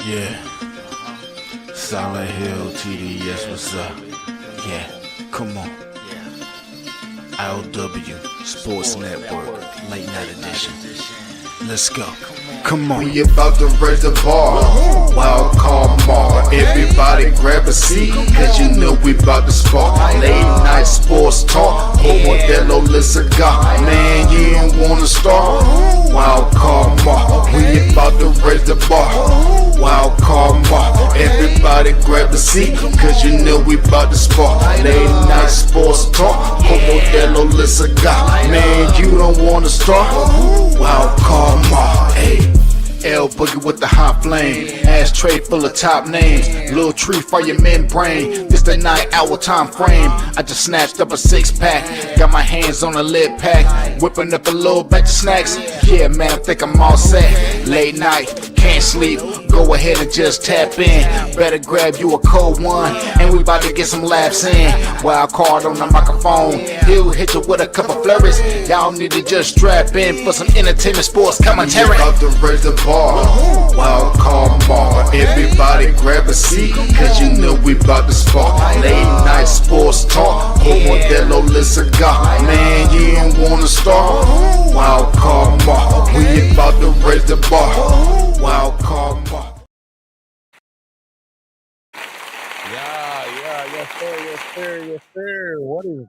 Yeah, Silent Hill TDS, what's up? Yeah, come on. I.O.W. Sports Network, late night edition. Let's go. Come on. We about to raise the bar. Wild card mark. Everybody grab a seat, cause you know we about to spark. Late night sports talk. Modelo Le Cigar. Man, you don't wanna start. Wild card mark. We about to raise the bar. Wild card mark. Everybody grab a seat, cause you know we about to spark. Late night sports talk. Modelo Le Cigar. Man, you don't wanna start. Wild card mark. Hey. L Boogie with the hot flame, ashtray full of top names, little tree for your membrane. This the 9-hour time frame. I just snatched up a 6-pack, got my hands on a lid pack, whipping up a little batch of snacks. Yeah, man, I think I'm all set. Late night, can't sleep, go ahead and just tap in. Better grab you a cold one, and we about to get some laps in. Wild card on the microphone, he'll hit you with a couple flurries. Y'all need to just strap in for some entertainment sports commentary. About to raise the bar. Wild card bar. Everybody grab a seat, cause you know we about to spark. Late night sports talk. Modelo Le Cigar. Man, you don't wanna start. Wild card bar. We about to raise the bar. Wild card bar. Yes, sir. What is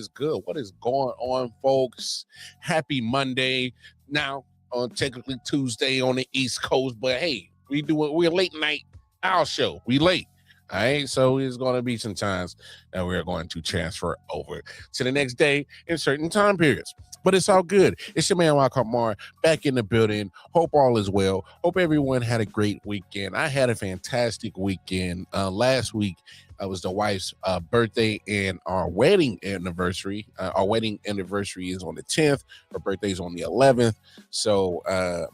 good? What is going on, folks? Happy Monday. Now, on technically Tuesday on the East Coast, but hey, we're late night our show. We late. All right. So it's gonna be some times that we're going to transfer over to the next day in certain time periods. But it's all good. It's your man Kamar back in the building. Hope all is well. Hope everyone had a great weekend. I had a fantastic weekend. Last week was the wife's birthday and our wedding anniversary. Our wedding anniversary is on the 10th. Her birthday is on the 11th. So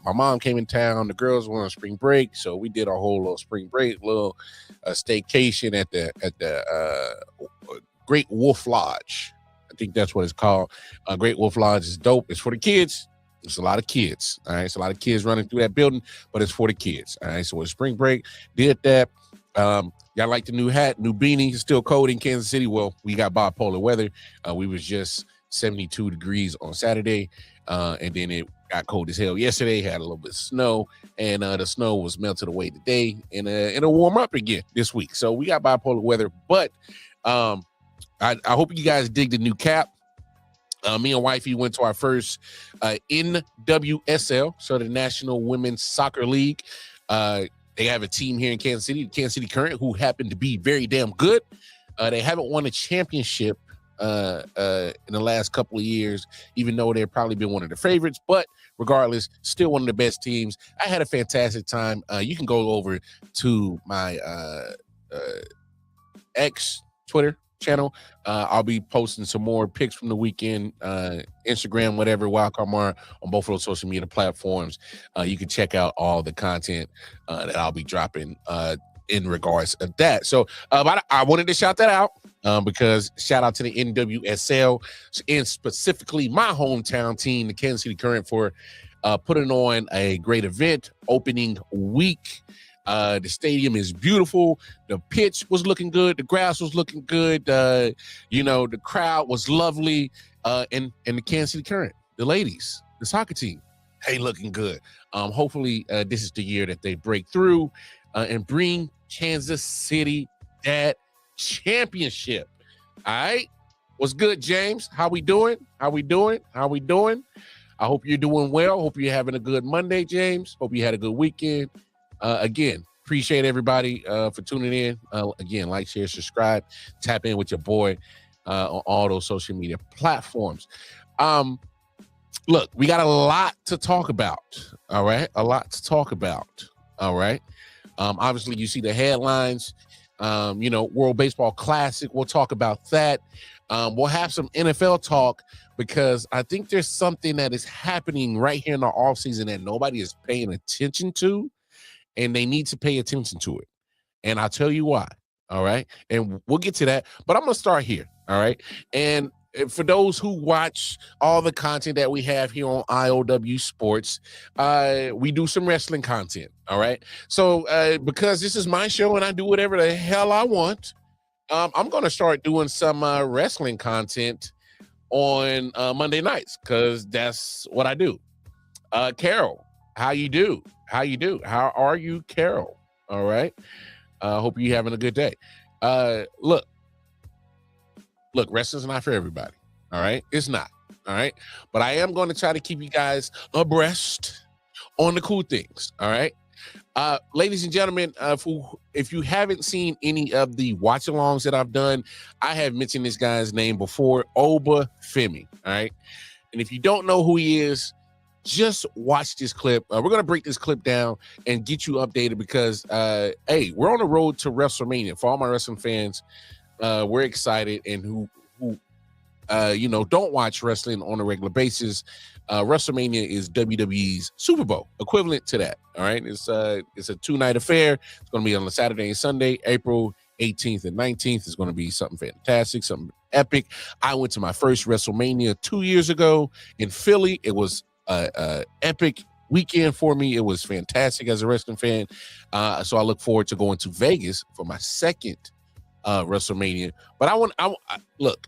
my mom came in town. The girls were on spring break, so we did our whole little spring break, little staycation at the Great Wolf Lodge. I think that's what it's called. Great Wolf Lodge is dope. It's for the kids. It's a lot of kids. All right. It's a lot of kids running through that building, but it's for the kids. All right. So it's spring break. Did that. Y'all like the new hat, new beanie. It's still cold in Kansas City. Well, we got bipolar weather. We was just 72 degrees on Saturday. And then it got cold as hell yesterday. Had a little bit of snow, and the snow was melted away today, and it'll warm up again this week. So we got bipolar weather, but I hope you guys dig the new cap. Me and wifey went to our first NWSL, so the National Women's Soccer League. They have a team here in Kansas City, the Kansas City Current, who happen to be very damn good. They haven't won a championship in the last couple of years, even though they've probably been one of the favorites. But regardless, still one of the best teams. I had a fantastic time. You can go over to my X Twitter channel. I'll be posting some more pics from the weekend, Instagram, whatever, Wildcard on both of those social media platforms. You can check out all the content that I'll be dropping in regards to that. So but I wanted to shout that out because shout out to the NWSL and specifically my hometown team, the Kansas City Current, for putting on a great event opening week. The stadium is beautiful. The pitch was looking good. The grass was looking good. The crowd was lovely. And the Kansas City Current, the ladies, the soccer team, hey, looking good. Hopefully this is the year that they break through and bring Kansas City that championship. All right. What's good, James? How we doing? I hope you're doing well. Hope you're having a good Monday, James. Hope you had a good weekend. Again, appreciate everybody for tuning in. Again, like, share, subscribe, tap in with your boy on all those social media platforms. Look, we got a lot to talk about. All right. All right. Obviously, you see the headlines, World Baseball Classic. We'll talk about that. We'll have some NFL talk because I think there's something that is happening right here in the offseason that nobody is paying attention to. And they need to pay attention to it. And I'll tell you why. All right. And we'll get to that. But I'm going to start here. All right. And for those who watch all the content that we have here on I.O.W. Sports, we do some wrestling content. All right. So because this is my show and I do whatever the hell I want, I'm going to start doing some wrestling content on Monday nights because that's what I do. Carol, how you do? How you do? How are you, Carol? All right. Hope you're having a good day. Look, wrestling's not for everybody. All right. It's not. All right. But I am going to try to keep you guys abreast on the cool things. All right. Ladies and gentlemen, if you haven't seen any of the watch-alongs that I've done, I have mentioned this guy's name before, Obafemi. All right. And if you don't know who he is, just watch this clip. We're going to break this clip down and get you updated because, hey, we're on the road to WrestleMania. For all my wrestling fans, we're excited, and who don't watch wrestling on a regular basis. WrestleMania is WWE's Super Bowl, equivalent to that. All right, it's a 2-night affair. It's going to be on a Saturday and Sunday, April 18th and 19th. It's going to be something fantastic, something epic. I went to my first WrestleMania 2 years ago in Philly. It was a epic weekend for me. It was fantastic as a wrestling fan. So I look forward to going to Vegas for my second WrestleMania. But look,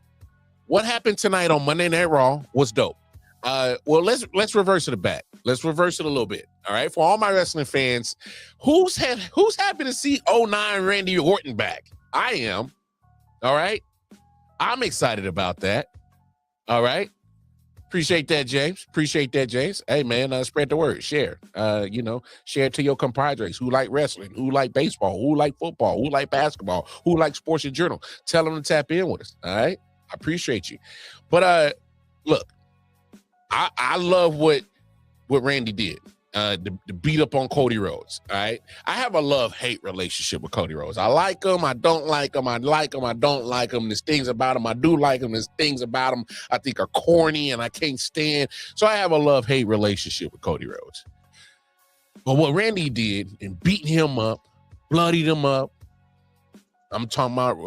what happened tonight on Monday Night Raw was dope. Well, let's reverse it back. Let's reverse it a little bit. All right, for all my wrestling fans, who's happy to see 09 Randy Orton back? I am. All right, I'm excited about that. All right, appreciate that, James. Appreciate that, James. Hey, man, spread the word. Share. Share it to your compadres who like wrestling, who like baseball, who like football, who like basketball, who like sports in general. Tell them to tap in with us. All right, I appreciate you. But look. I love what Randy did, to beat up on Cody Rhodes. All right, I have a love-hate relationship with Cody Rhodes. I like him, I don't like him, I like him, I don't like him. There's things about him I do like him. There's things about him I think are corny and I can't stand. So I have a love-hate relationship with Cody Rhodes. But what Randy did in beating him up, bloodied him up, I'm talking about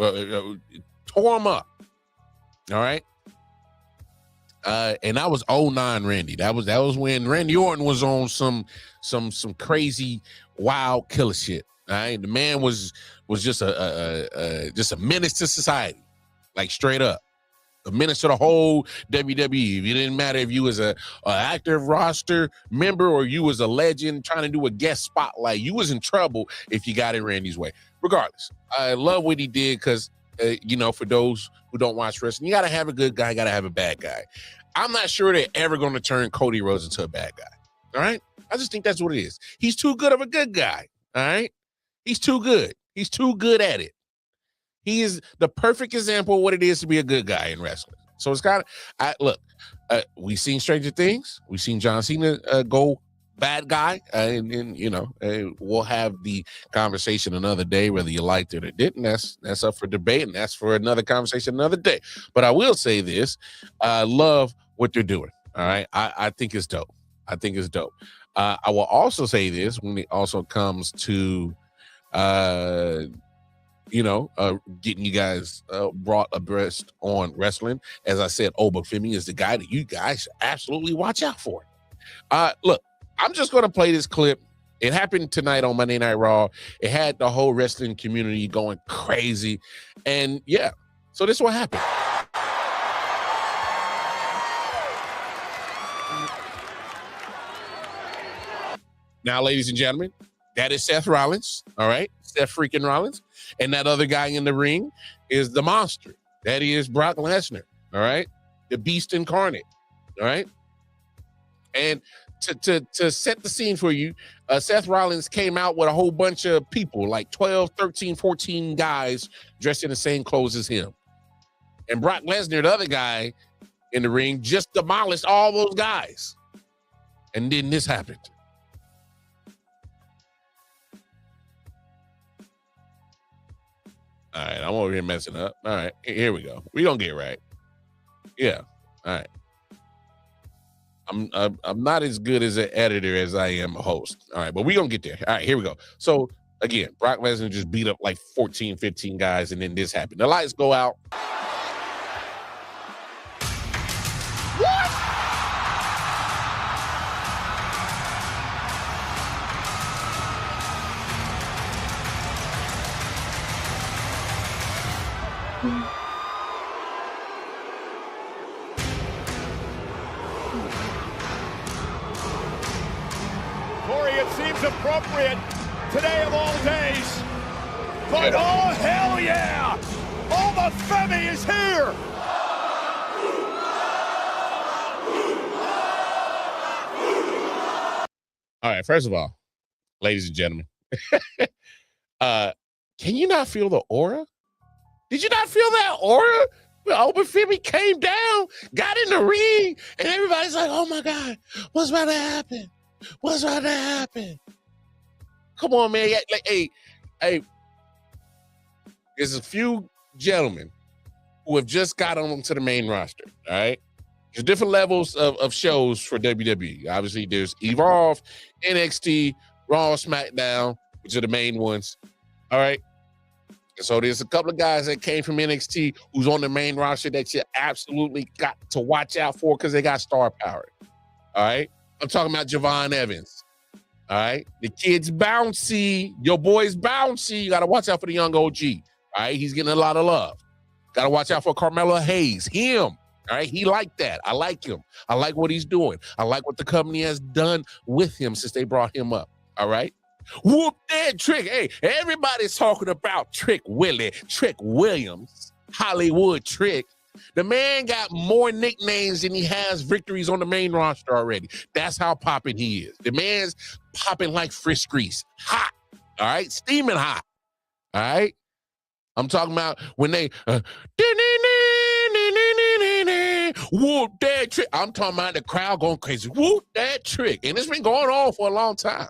tore him up. All right. And that was 09 Randy. That was when Randy Orton was on some crazy wild killer shit. All right, the man was just a menace to society, like straight up, a menace to the whole WWE. It didn't matter if you was a active roster member or you was a legend trying to do a guest spotlight. You was in trouble if you got in Randy's way. Regardless, I love what he did because for those who don't watch wrestling, you got to have a good guy, got to have a bad guy. I'm not sure they're ever going to turn Cody Rhodes into a bad guy. All right. I just think that's what it is. He's too good of a good guy. All right. He's too good. He's too good at it. He is the perfect example of what it is to be a good guy in wrestling. So it's kind of, we've seen Stranger Things. We've seen John Cena go bad guy. We'll have the conversation another day, whether you liked it or didn't. That's up for debate, and that's for another conversation another day. But I will say this. I love what they're doing. All right. I think it's dope. I think it's dope. I will also say this when it also comes to, getting you guys brought abreast on wrestling. As I said, Obafemi is the guy that you guys should absolutely watch out for. Look, I'm just going to play this clip. It happened tonight on Monday Night Raw. It had the whole wrestling community going crazy. And yeah, so this is what happened. Now, ladies and gentlemen, that is Seth Rollins. All right. Seth freaking Rollins. And that other guy in the ring is the monster. That is Brock Lesnar. All right. The beast incarnate. All right. And to set the scene for you, Seth Rollins came out with a whole bunch of people, like 12, 13, 14 guys dressed in the same clothes as him. And Brock Lesnar, the other guy in the ring, just demolished all those guys. And then this happened. All right, I'm over here messing up. All right, here we go. We're going to get right. Yeah, all right. I'm not as good as an editor as I am a host. All right, but we're going to get there. All right, here we go. So, again, Brock Lesnar just beat up like 14, 15 guys, and then this happened. The lights go out. Corey, it seems appropriate today of all days. But oh, hell yeah! Femi is here! All right, first of all, ladies and gentlemen, can you not feel the aura? Did you not feel that aura? When Femi came down, got in the ring, and everybody's like, oh my God, what's about to happen? What's about to happen? Come on, man. Like, hey, there's a few gentlemen who have just got onto the main roster, all right? There's different levels of shows for WWE. Obviously, there's Evolve, NXT, Raw, SmackDown, which are the main ones, all right? And so there's a couple of guys that came from NXT who's on the main roster that you absolutely got to watch out for because they got star power, all right? I'm talking about Javon Evans, all right? The kid's bouncy. Your boy's bouncy. You got to watch out for the young OG, all right? He's getting a lot of love. Got to watch out for Carmelo Hayes, him. All right, he liked that. I like him. I like what he's doing. I like what the company has done with him since they brought him up. All right. Whoop that Trick. Hey, everybody's talking about Trick Williams, Hollywood Trick. The man got more nicknames than he has victories on the main roster already. That's how popping he is. The man's popping like Frisk grease. Hot. All right. Steaming hot. All right. I'm talking about when they whoop that Trick. I'm talking about the crowd going crazy. Whoop that Trick. And it's been going on for a long time.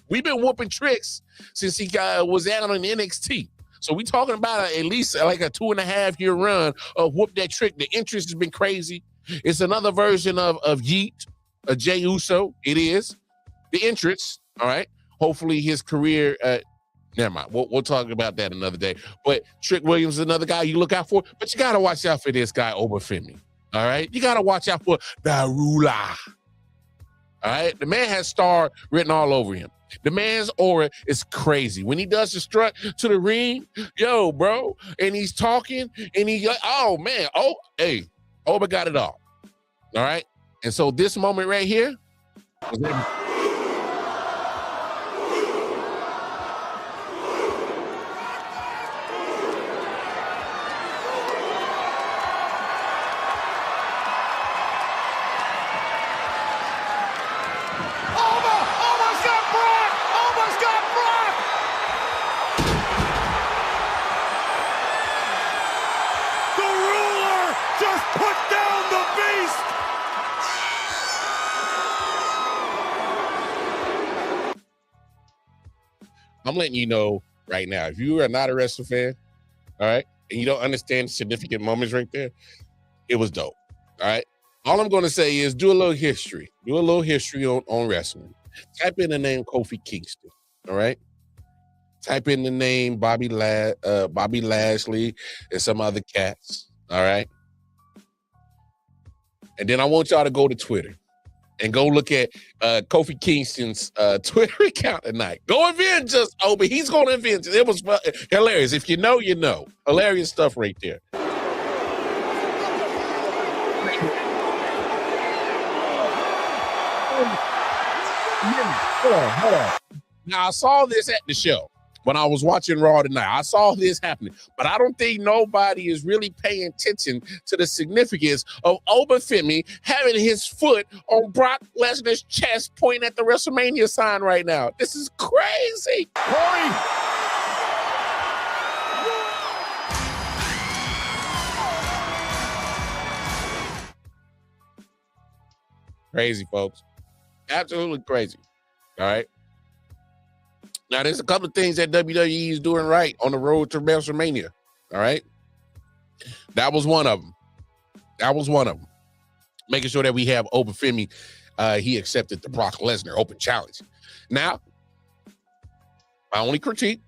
We've been whooping Tricks since he was out on NXT. So we talking about at least like a 2.5-year run of whoop that Trick. The interest has been crazy. It's another version of Yeet, a Jey Uso. It is. The entrance, all right? Hopefully his career, never mind. We'll talk about that another day. But Trick Williams is another guy you look out for. But you got to watch out for this guy, Femi. All right? You got to watch out for Darula. All right? The man has star written all over him. The man's aura is crazy. When he does the strut to the ring, yo, bro, and he's talking, and he like, oh, man. Oh, hey, Oba got it all. All right? And so this moment right here was I'm letting you know right now, if you are not a wrestling fan, all right, and you don't understand significant moments right there, it was dope, all right? All I'm going to say is do a little history. Do a little history on wrestling. Type in the name Kofi Kingston, all right? Type in the name Bobby Lashley and some other cats, all right? And then I want y'all to go to Twitter and go look at Kofi Kingston's Twitter account tonight. Go avenge us, Obi. He's going to avenge us. It was hilarious. If you know, you know. Hilarious stuff right there. Hold on. Now, I saw this at the show when I was watching Raw tonight. I saw this happening, but I don't think nobody is really paying attention to the significance of Femi having his foot on Brock Lesnar's chest pointing at the WrestleMania sign right now. This is crazy. Corey! Crazy, folks. Absolutely crazy. All right. Now, there's a couple of things that WWE is doing right on the road to WrestleMania. All right. That was one of them. Making sure that we have Femi. He accepted the Brock Lesnar open challenge. Now, my only critique,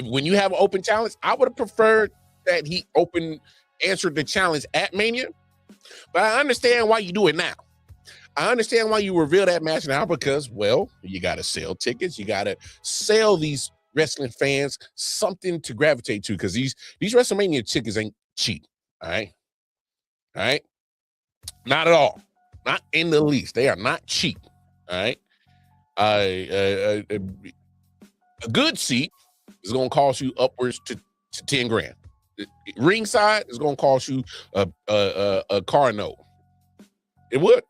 when you have an open challenge, I would have preferred that he answered the challenge at Mania. But I understand why you do it now. I understand why you reveal that match now because, well, you got to sell tickets. You got to sell these wrestling fans something to gravitate to, because these WrestleMania tickets ain't cheap. All right. Not at all. Not in the least. They are not cheap. All right. A good seat is going to cost you upwards to 10 grand. Ringside is going to cost you a car note. It would,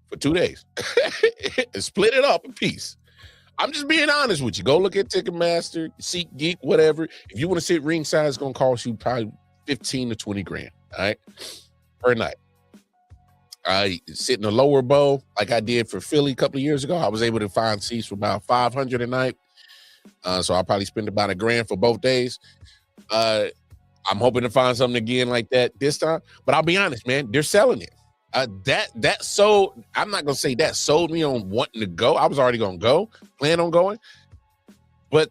for 2 days. Split it up a piece. I'm just being honest with you. Go look at Ticketmaster, SeatGeek, whatever. If you want to sit ringside, it's going to cost you probably 15 to 20 grand, all right, per night. I sit in a lower bowl like I did for Philly a couple of years ago. I was able to find seats for about $500 a night. So I'll probably spend about $1,000 for both days. I'm hoping to find something again like that this time. But I'll be honest, man, they're selling it. That sold. I'm not gonna say that sold me on wanting to go. I was already gonna go, plan on going. But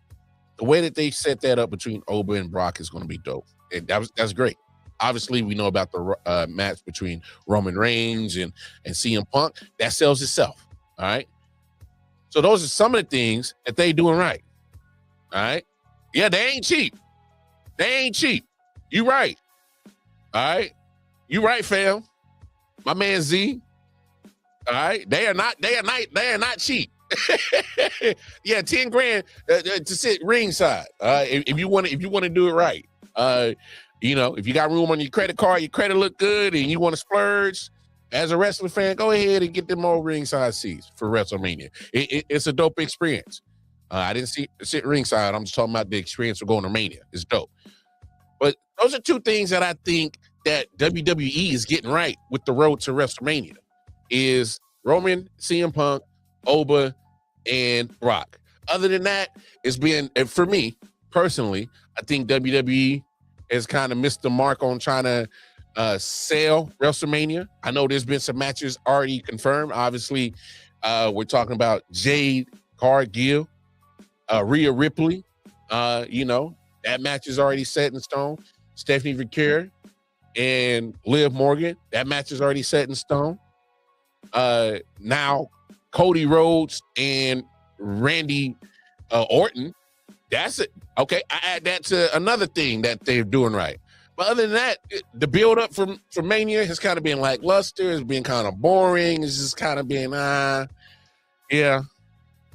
the way that they set that up between Oba and Brock is gonna be dope. And that's great. Obviously, we know about the match between Roman Reigns and CM Punk. That sells itself. All right. So those are some of the things that they doing right. All right. Yeah, they ain't cheap. You right. All right. You right, fam. My man Z. All right. They are not cheap. Yeah, 10 grand to sit ringside. If you want to do it right. If you got room on your credit card, your credit look good, and you want to splurge as a wrestling fan, go ahead and get them old ringside seats for WrestleMania. It's a dope experience. I didn't sit ringside. I'm just talking about the experience of going to Mania. It's dope. But those are two things that I think that WWE is getting right with the road to WrestleMania is Roman, CM Punk, Oba, and Brock. Other than that, it's been, for me personally, I think WWE has kind of missed the mark on trying to sell WrestleMania. I know there's been some matches already confirmed. Obviously, we're talking about Jade Cargill, Rhea Ripley. That match is already set in stone. Stephanie Victor and Liv Morgan. That match is already set in stone. Now, Cody Rhodes and Randy Orton. That's it. Okay, I add that to another thing that they're doing right. But other than that, the build up for Mania has kind of been lackluster. It's been kind of boring. It's just kind of been, yeah.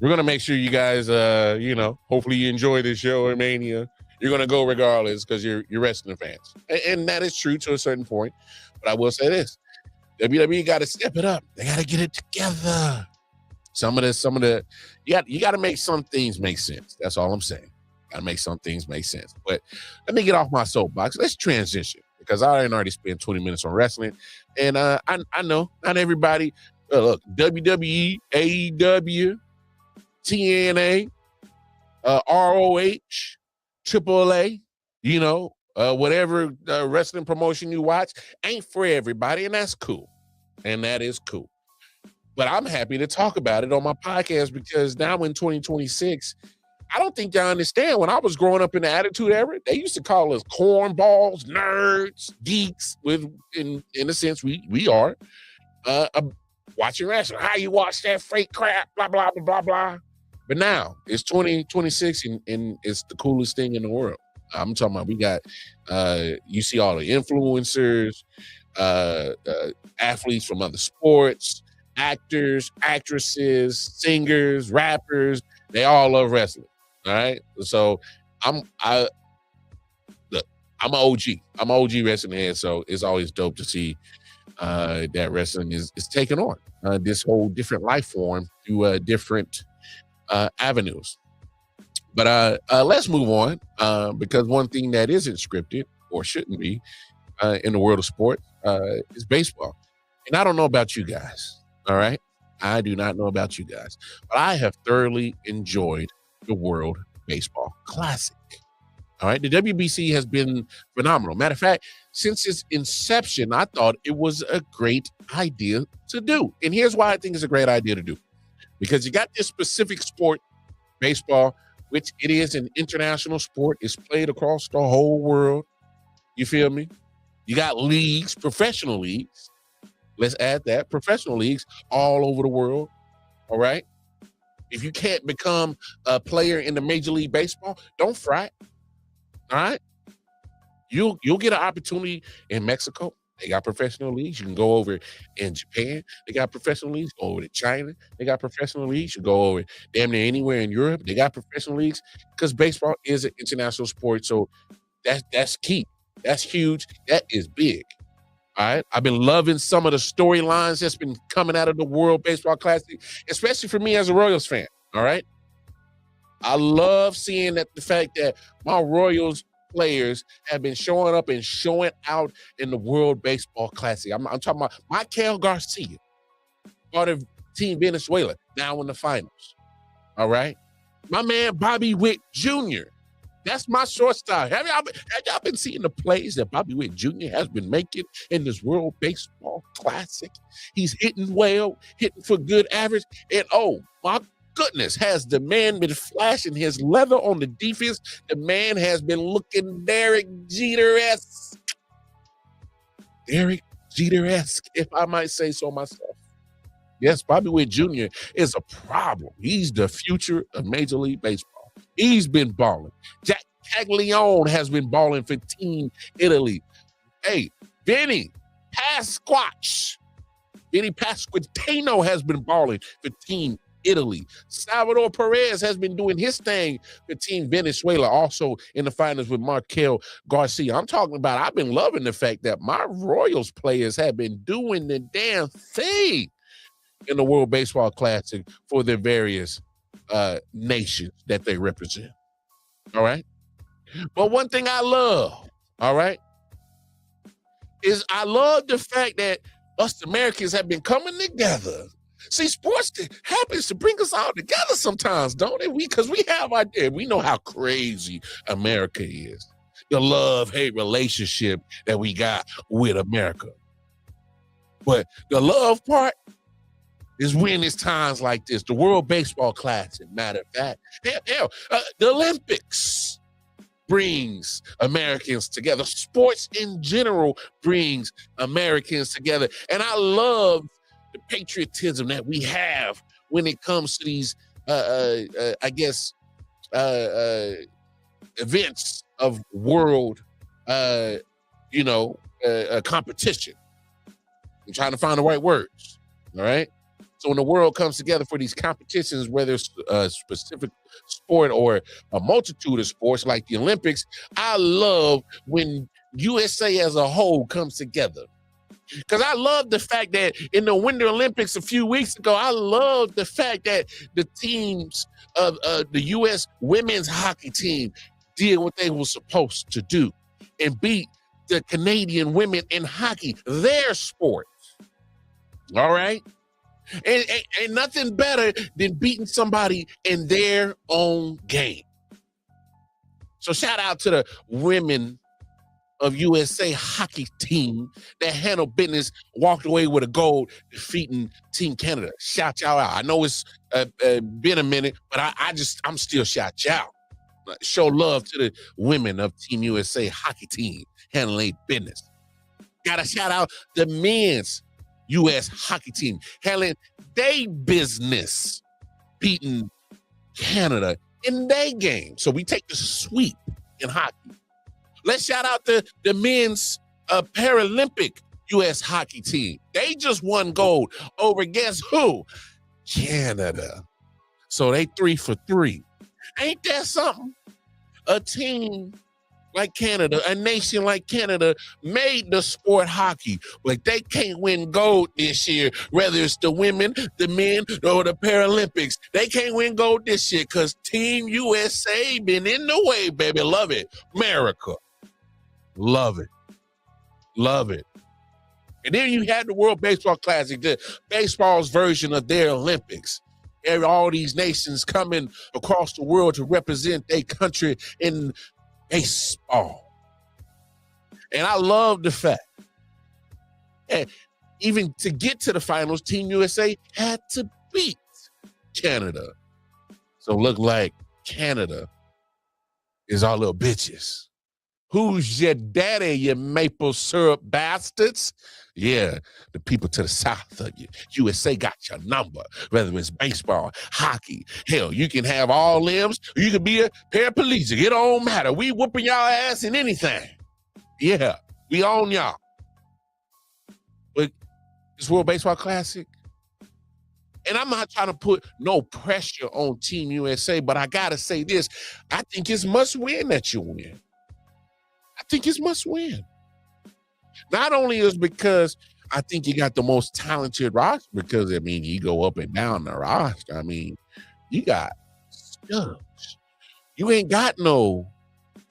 We're gonna make sure you guys, hopefully you enjoy this show at Mania. You're gonna go regardless because you're wrestling fans, and that is true to a certain point. But I will say this: WWE got to step it up. They got to get it together. Some of the, you got to make some things make sense. That's all I'm saying. Got to make some things make sense. But let me get off my soapbox. Let's transition because I already spent 20 minutes on wrestling, and I know not everybody. Look, WWE, AEW, TNA, ROH, AAA, whatever wrestling promotion you watch ain't for everybody, and that's cool. And that is cool. But I'm happy to talk about it on my podcast because now in 2026, I don't think y'all understand. When I was growing up in the Attitude Era, they used to call us cornballs, nerds, geeks. In a sense, we are watching wrestling. How you watch that fake crap, blah, blah, blah, blah, blah. But now it's 2026 and it's the coolest thing in the world. I'm talking about we got, you see all the influencers, athletes from other sports, actors, actresses, singers, rappers. They all love wrestling. All right. So I'm an OG. I'm an OG wrestling head. So it's always dope to see that wrestling is taking on this whole different life form through different avenues. But let's move on because one thing that isn't scripted or shouldn't be in the world of sport is baseball. And I don't know about you guys. All right. I do not know about you guys, but I have thoroughly enjoyed the World Baseball Classic. All right. The WBC has been phenomenal. Matter of fact, since its inception, I thought it was a great idea to do. And here's why I think it's a great idea to do. Because you got this specific sport, baseball, which it is an international sport. It's played across the whole world. You feel me? You got leagues, professional leagues. Let's add that. Professional leagues all over the world. All right. If you can't become a player in the Major League Baseball, don't fret. All right? You'll get an opportunity in Mexico. They got professional leagues. You can go over in Japan. They got professional leagues. Go over to China. They got professional leagues. You go over damn near anywhere in Europe. They got professional leagues because baseball is an international sport. So that's key. That's huge. That is big. All right. I've been loving some of the storylines that's been coming out of the World Baseball Classic, especially for me as a Royals fan. All right. I love seeing that the fact that my Royals players have been showing up and showing out in the World Baseball Classic. I'm talking about Michael Garcia, part of Team Venezuela, now in the finals. All right. My man Bobby Witt Jr. That's my shortstop. Have y'all been seeing the plays that Bobby Witt Jr. has been making in this World Baseball Classic? He's hitting well, hitting for good average. And oh my goodness, has the man been flashing his leather on the defense? The man has been looking Derek Jeter-esque. Derek Jeter-esque, if I might say so myself. Yes, Bobby Witt Jr. is a problem. He's the future of Major League Baseball. He's been balling. Jack Caglione has been balling for Team Italy. Hey, Vinny Pasquantino has been balling for Team Italy. Salvador Perez has been doing his thing for Team Venezuela, also in the finals with Markel Garcia. I'm talking about, I've been loving the fact that my Royals players have been doing the damn thing in the World Baseball Classic for their various nations that they represent. All right. But one thing I love, all right, is I love the fact that us Americans have been coming together. See, sports happens to bring us all together sometimes, don't it? Because we have idea. We know how crazy America is. The love-hate relationship that we got with America. But the love part is when it's times like this. The World Baseball Classic, matter of fact. The Olympics brings Americans together. Sports in general brings Americans together. And I love the patriotism that we have when it comes to these, events of world, competition. I'm trying to find the right words, all right? So when the world comes together for these competitions, whether it's a specific sport or a multitude of sports like the Olympics, I love when USA as a whole comes together. Because I love the fact that in the Winter Olympics a few weeks ago, I love the fact that the teams of the U.S. women's hockey team did what they were supposed to do and beat the Canadian women in hockey, their sport. All right? Ain't nothing better than beating somebody in their own game. So shout out to the women of USA hockey team that handled business, walked away with a gold, defeating Team Canada. Shout y'all out. I know it's been a minute, but I'm still shout y'all. Show love to the women of Team USA hockey team handling business. Gotta shout out the men's U.S. hockey team handling their business, beating Canada in their game. So we take the sweep in hockey. Let's shout out the men's Paralympic U.S. hockey team. They just won gold over guess who? Canada. So they 3 for 3. Ain't that something? A team like Canada, a nation like Canada, made the sport hockey, but they can't win gold this year, whether it's the women, the men, or the Paralympics. They can't win gold this year because Team USA been in the way, baby. Love it. America. Love it. Love it. And then you had the World Baseball Classic, the baseball's version of their Olympics. And all these nations coming across the world to represent their country in baseball. And I love the fact that even to get to the finals, Team USA had to beat Canada. So look like Canada is our little bitches. Who's your daddy, you maple syrup bastards? Yeah, the people to the south of you. USA got your number, whether it's baseball, hockey. Hell, you can have all limbs, or you can be a paraplegic. It don't matter. We whooping y'all ass in anything. Yeah, we own y'all. But this World Baseball Classic, and I'm not trying to put no pressure on Team USA, but I got to say this. I think it's must win that you win. I think it's must win. Not only is because I think you got the most talented roster, because, I mean, you go up and down the roster. I mean, you got studs. You ain't got no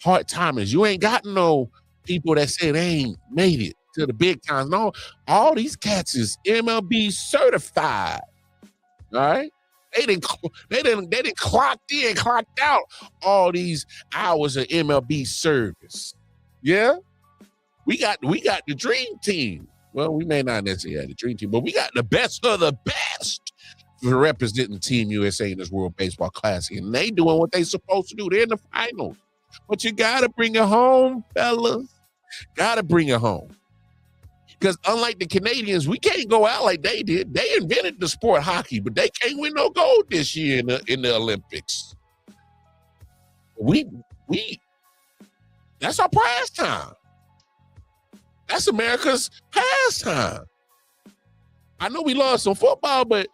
hard timers. You ain't got no people that say they ain't made it to the big times. No, all these cats is MLB certified. All right, they didn't clocked in, clocked out all these hours of MLB service. Yeah, we got the dream team. Well, we may not necessarily have the dream team, but we got the best of the best for representing Team USA in this World Baseball Classic, and they doing what they supposed to do. They're in the finals, but you gotta bring it home, fellas. Gotta bring it home. Because unlike the Canadians, we can't go out like they did. They invented the sport hockey, but they can't win no gold this year in the Olympics. That's our pastime. That's America's pastime. I know we lost some football, but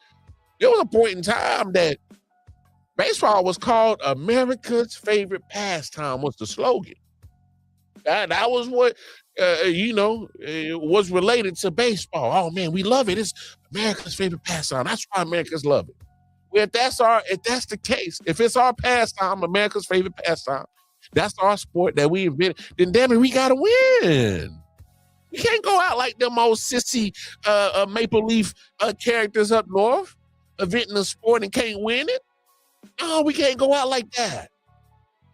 there was a point in time that baseball was called America's favorite pastime was the slogan. That was what, was related to baseball. Oh man, we love it. It's America's favorite pastime. That's why Americans love it. Well, if that's the case, if it's our pastime, America's favorite pastime, that's our sport that we invented, then damn it, we gotta win. We can't go out like them old sissy Maple Leaf characters up north, inventing a sport and can't win it. No, we can't go out like that.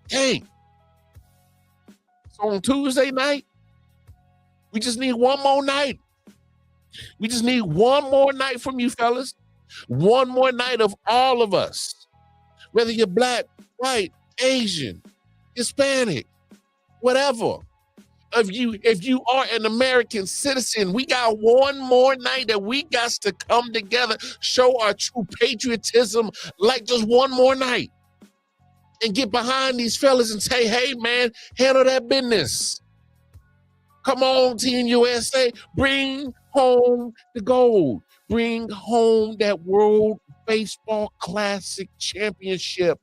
Can't. So on Tuesday night, we just need one more night. We just need one more night from you fellas. One more night of all of us. Whether you're black, white, Asian, Hispanic, whatever. If you are an American citizen, we got one more night that we got to come together, show our true patriotism, like just one more night. And get behind these fellas and say, hey, man, handle that business. Come on, Team USA. Bring home the gold. Bring home that World Baseball Classic Championship.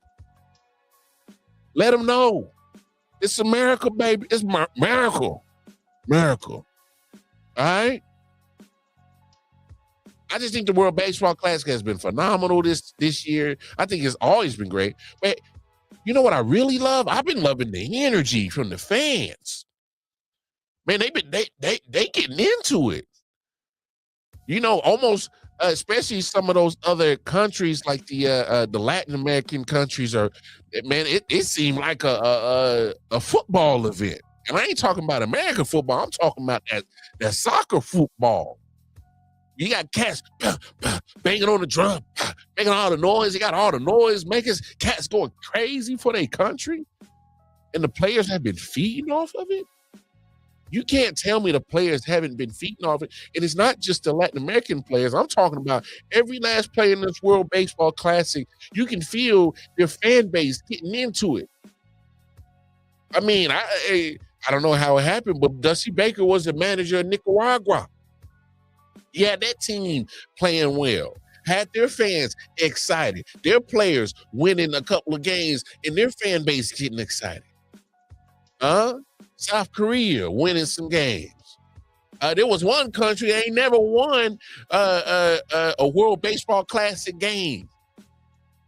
Let them know. It's America, baby. It's miracle. Miracle. All right? I just think the World Baseball Classic has been phenomenal this year. I think it's always been great. But you know what I really love? I've been loving the energy from the fans. Man, they getting into it. You know, almost, especially some of those other countries like the Latin American countries are. Man, it seemed like a football event, and I ain't talking about American football. I'm talking about that soccer football. You got cats banging on the drum, making all the noise. You got all the noise makers, cats going crazy for their country. And the players have been feeding off of it. You can't tell me the players haven't been feeding off it. And it's not just the Latin American players. I'm talking about every last player in this World Baseball Classic. You can feel their fan base getting into it. I mean, I don't know how it happened, but Dusty Baker was the manager of Nicaragua. He had that team playing well, had their fans excited, their players winning a couple of games, and their fan base getting excited. South Korea winning some games. There was one country that ain't never won a World Baseball Classic game.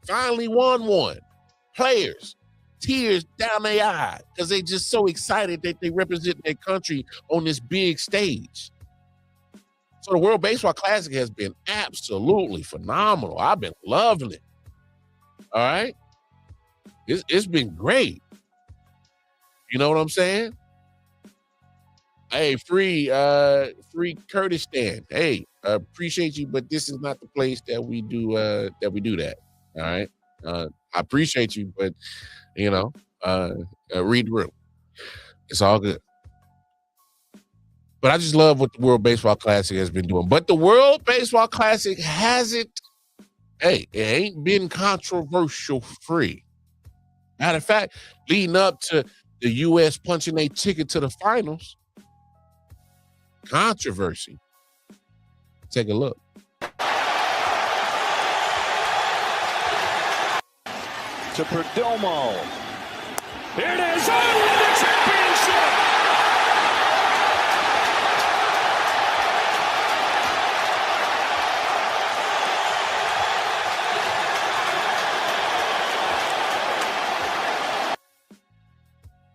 Finally won one. Players, tears down their eye because they just so excited that they represent their country on this big stage. So the World Baseball Classic has been absolutely phenomenal. I've been loving it. All right? It's been great. You know what I'm saying? Hey, free Kurdistan. Hey, appreciate you, but this is not the place that we do that. All right. I appreciate you, but read the room. It's all good. But I just love what the World Baseball Classic has been doing. But the World Baseball Classic hasn't, it ain't been controversial free. Matter of fact, leading up to the U.S. punching a ticket to the finals, controversy. Take a look. To Perdomo. Here it is. Oh, the championship!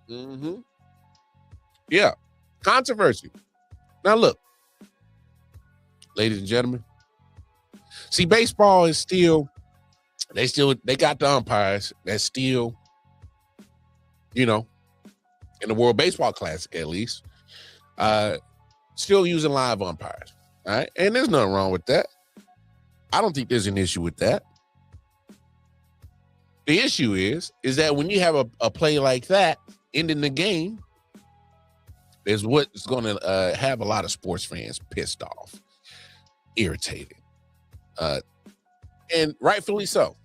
Mm-hmm. Yeah, controversy. Now look, ladies and gentlemen. See, baseball is still, they got the umpires that's still, in the World Baseball Classic at least, still using live umpires. All right. And there's nothing wrong with that. I don't think there's an issue with that. The issue is that when you have a play like that ending the game, is what's going to have a lot of sports fans pissed off, irritated, and rightfully so.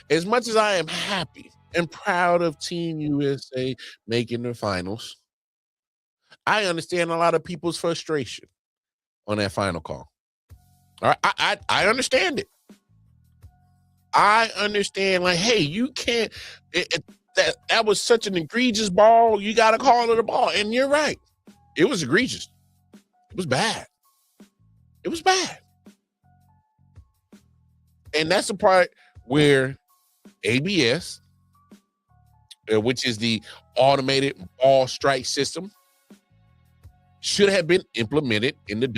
As much as I am happy and proud of Team USA making the finals, I understand a lot of people's frustration on that final call. All right, I understand it. I understand, like, hey, you can't. That was such an egregious ball. You got to call it a ball, and you're right. It was egregious. It was bad. It was bad. And that's the part where ABS, which is the automated ball strike system, should have been implemented in the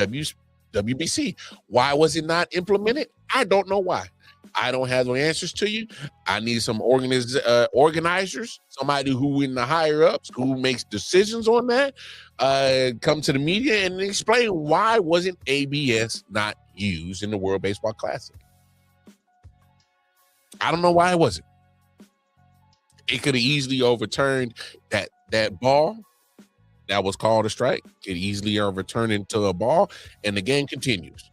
WBC. Why was it not implemented? I don't know why. I don't have the answers to you. I need some organizers, somebody who in the higher ups, who makes decisions on that, come to the media and explain why wasn't ABS not used in the World Baseball Classic. I don't know why it wasn't. It could have easily overturned that ball that was called a strike. It easily overturned into a ball, and the game continues.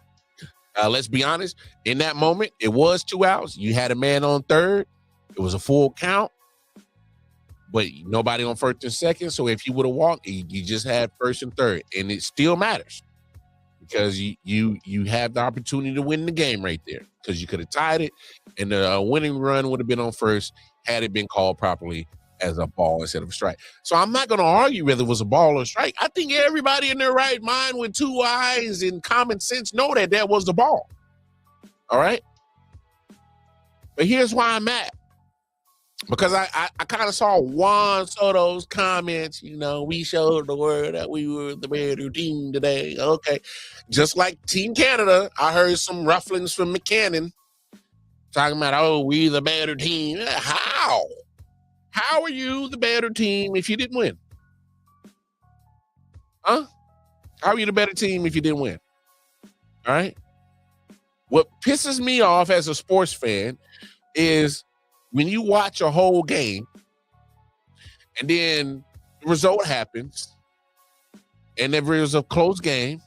Let's be honest. In that moment, it was 2 outs. You had a man on third. It was a full count, but nobody on first and second. So if you would have walked, you just had first and third, and it still matters because you have the opportunity to win the game right there because you could have tied it, and the winning run would have been on first had it been called properly as a ball instead of a strike. So I'm not going to argue whether it was a ball or a strike. I think everybody in their right mind with 2 eyes and common sense know that was the ball. All right? But here's why I'm at. Because I kind of saw Juan Soto's comments, we showed the world that we were the better team today. Okay. Just like Team Canada, I heard some rufflings from McCannon talking about, we the better team. How? How are you the better team if you didn't win? Huh? How are you the better team if you didn't win? All right? What pisses me off as a sports fan is when you watch a whole game and then the result happens and there is a close game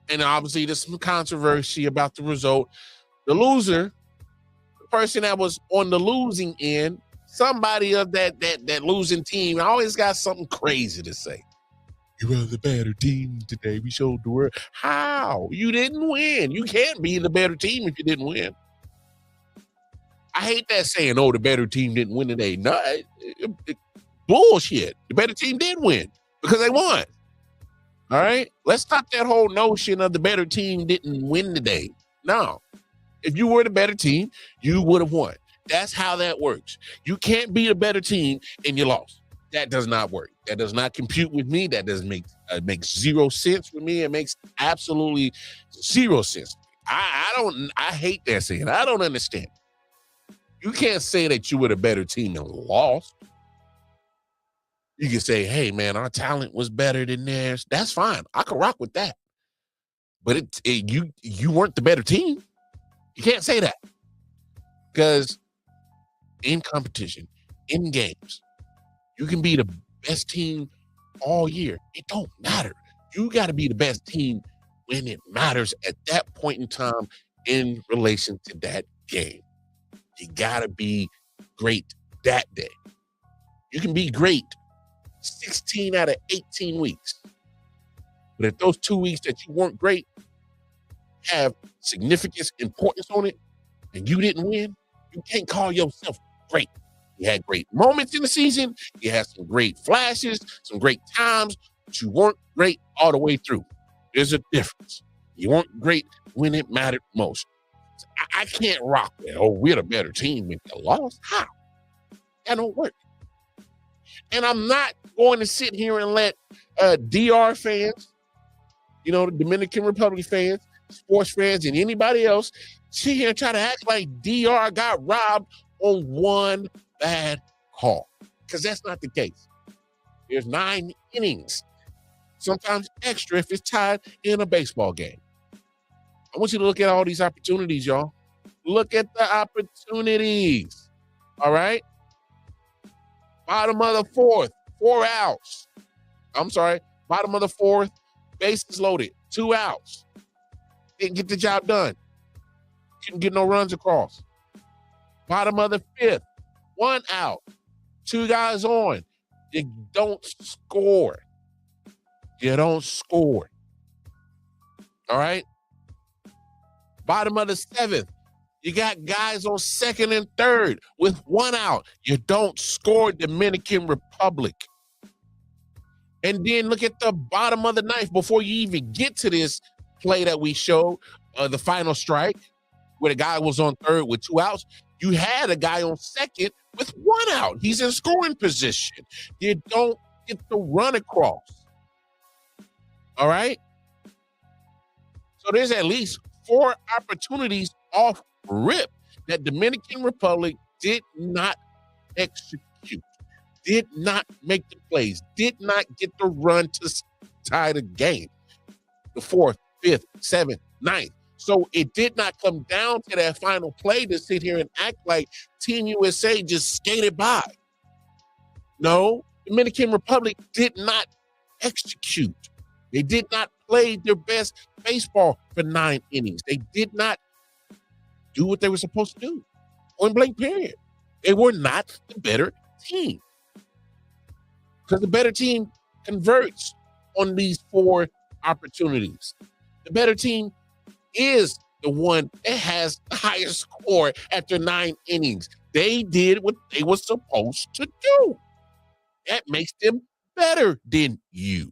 and obviously there's some controversy about the result. The loser, the person that was on the losing end, somebody of that losing team always got something crazy to say. You were the better team today. We showed the world. How? You didn't win. You can't be the better team if you didn't win. I hate that saying, the better team didn't win today. No, bullshit. The better team did win because they won. All right? Let's stop that whole notion of the better team didn't win today. No. If you were the better team, you would have won. That's how that works. You can't be a better team and you lost. That does not work. That does not compute with me. That doesn't make zero sense with me. It makes absolutely zero sense. I hate that saying. I don't understand. You can't say that you were the better team and lost. You can say, hey, man, our talent was better than theirs. That's fine. I can rock with that. But you weren't the better team. You can't say that. Because in competition, in games, you can be the best team all year. It don't matter. You got to be the best team when it matters at that point in time in relation to that game. You got to be great that day. You can be great 16 out of 18 weeks. But if those 2 weeks that you weren't great have significance, importance on it, and you didn't win, you can't call yourself great. You had great moments in the season. You had some great flashes, some great times, but you weren't great all the way through. There's a difference. You weren't great when it mattered most. So I can't rock that. Oh, we're the better team when you lost. How? That don't work. And I'm not going to sit here and let DR fans, the Dominican Republic fans, sports fans, and anybody else sit here and try to act like DR got robbed on one bad call, because that's not the case. There's 9 innings, sometimes extra if it's tied in a baseball game. I want you to look at all these opportunities, y'all. Look at the opportunities, all right? Bottom of the 4th, 4 outs. I'm sorry, bottom of the 4th, bases loaded, 2 outs. Didn't get the job done. Couldn't get no runs across. Bottom of the 5th, 1 out, 2 guys on. You don't score. You don't score. All right? Bottom of the 7th, you got guys on 2nd and 3rd with 1 out. You don't score, Dominican Republic. And then look at the bottom of the 9th before you even get to this play that we showed, the final strike, where the guy was on 3rd with 2 outs. You had a guy on 2nd with 1 out. He's in scoring position. You don't get the run across. All right? So there's at least 4 opportunities off rip that Dominican Republic did not execute, did not make the plays, did not get the run to tie the game. The 4th, 5th, 7th, 9th. So it did not come down to that final play to sit here and act like Team USA just skated by. No, Dominican Republic did not execute. They did not play their best baseball for 9 innings. They did not do what they were supposed to do. Point blank period. They were not the better team. Because the better team converts on these 4 opportunities. The better team is the one that has the highest score after 9 innings. They did what they were supposed to do. That makes them better than you.